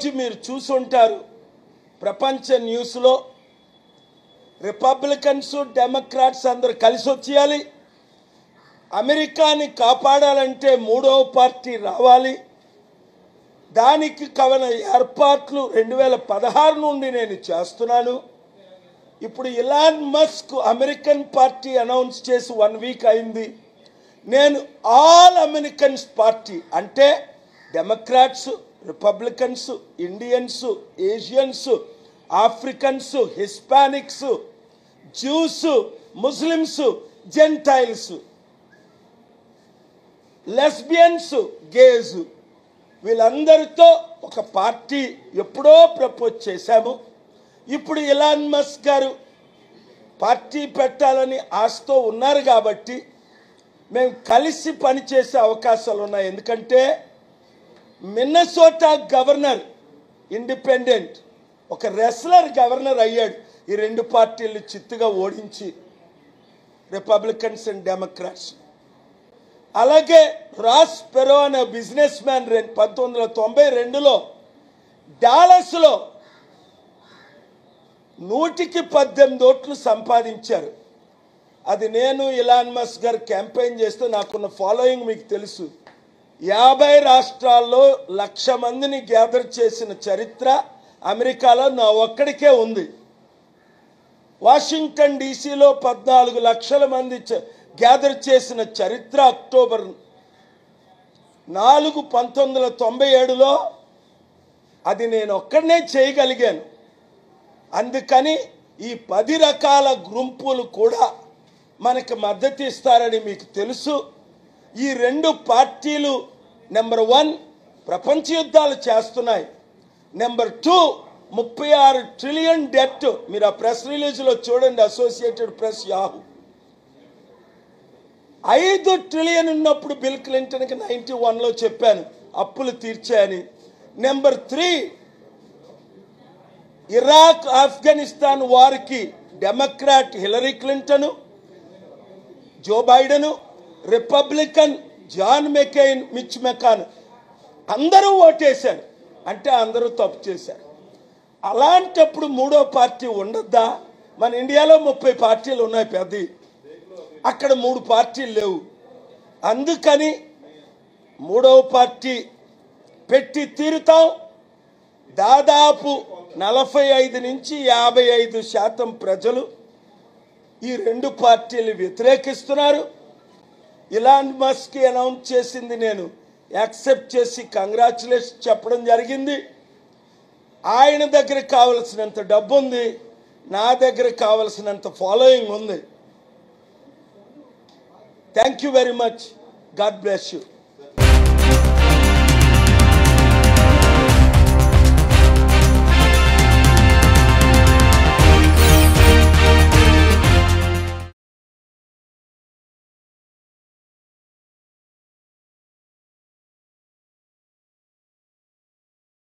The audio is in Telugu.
ఈరోజు మీరు చూసుంటారు ప్రపంచ న్యూస్లో రిపబ్లికన్స్ డెమోక్రాట్స్ అందరూ కలిసి వచ్చేయాలి, అమెరికాని కాపాడాలంటే మూడవ పార్టీ రావాలి, దానికి కావలసిన ఏర్పాట్లు 2016 నుండి నేను చేస్తున్నాను. ఇప్పుడు Elon Musk American party announce చేసి 1 వీక్ అయింది. నేను ఆల్ అమెరికన్స్ పార్టీ అంటే Democrats, Republicans, Indians, Asians, Africans, Hispanics, Jews, Muslims, gentiles, lesbians, gays, వీళ్ళందరితో ఒక పార్టీ ఎప్పుడో ప్రపోజ్ చేశాము. ఇప్పుడు ఇలాన్ మస్క్ గారు పార్టీ పెట్టాలని ఆశతో ఉన్నారు కాబట్టి మేము కలిసి పనిచేసే అవకాశాలు ఉన్నాయి. ఎందుకంటే మిన్నసోటా గవర్నర్ ఇండిపెండెంట్ ఒక రెస్లర్ గవర్నర్ అయ్యాడు ఈ రెండు పార్టీలు చిత్తుగా ఓడించి, రిపబ్లికన్స్ అండ్ డెమోక్రాట్స్. అలాగే రాస్ పెరో అనే బిజినెస్ మ్యాన్ 1992లో డాలస్లో 118 ఓట్లు సంపాదించారు. అది నేను ఇలాన్ మస్క్ గారు క్యాంపెయిన్ చేస్తూ నాకున్న ఫాలోయింగ్ మీకు తెలుసు. 50 రాష్ట్రాల్లో 1,00,000 మందిని గ్యాదర్ చేసిన చరిత్ర అమెరికాలో నా ఒక్కడికే ఉంది. వాషింగ్టన్ డీసీలో 14 లక్షల మంది గ్యాదర్ చేసిన చరిత్ర అక్టోబర్ 4, 1997లో అది నేను ఒక్కడనే చేయగలిగాను. అందుకని ఈ 10 రకాల గుంపులు కూడా మనకు మద్దతు ఇస్తారని మీకు తెలుసు. ఈ రెండు పార్టీలు నెంబర్ 1 ప్రపంచ యుద్ధాలు చేస్తున్నాయి, నెంబర్ 2 36 ట్రిలియన్ డెట్. మీరు ఆ ప్రెస్ రిలీజ్లో చూడండి, అసోసియేటెడ్ ప్రెస్, యాహూ. 5 ట్రిలియన్ ఉన్నప్పుడు బిల్ క్లింటన్కి 91లో చెప్పాను అప్పులు తీర్చాయని. నెంబర్ 3 ఇరాక్ ఆఫ్ఘనిస్తాన్ వార్కి Democrat Hillary Clinton, Joe Biden, Republican John McCain, Mitch McConnell అందరూ ఓటేశారు. అంటే అందరూ తప్పు చేశారు. అలాంటప్పుడు మూడో పార్టీ ఉండద్దా? మన ఇండియాలో 30 పార్టీలు ఉన్నాయి పెద్దవి, అక్కడ 3 పార్టీలు లేవు. అందుకని మూడవ పార్టీ పెట్టి తీరుతాం. దాదాపు 45 నుంచి 55% ప్రజలు ఈ రెండు పార్టీలు వ్యతిరేకిస్తున్నారు. ఇలాన్ మస్క్ అనౌన్స్ చేసింది నేను యాక్సెప్ట్ చేసి కంగ్రాచులేషన్ చెప్పడం జరిగింది. ఆయన దగ్గర కావలసినంత డబ్బు ఉంది, నా దగ్గర కావలసినంత ఫాలోయింగ్ ఉంది. Thank you very much. God bless you.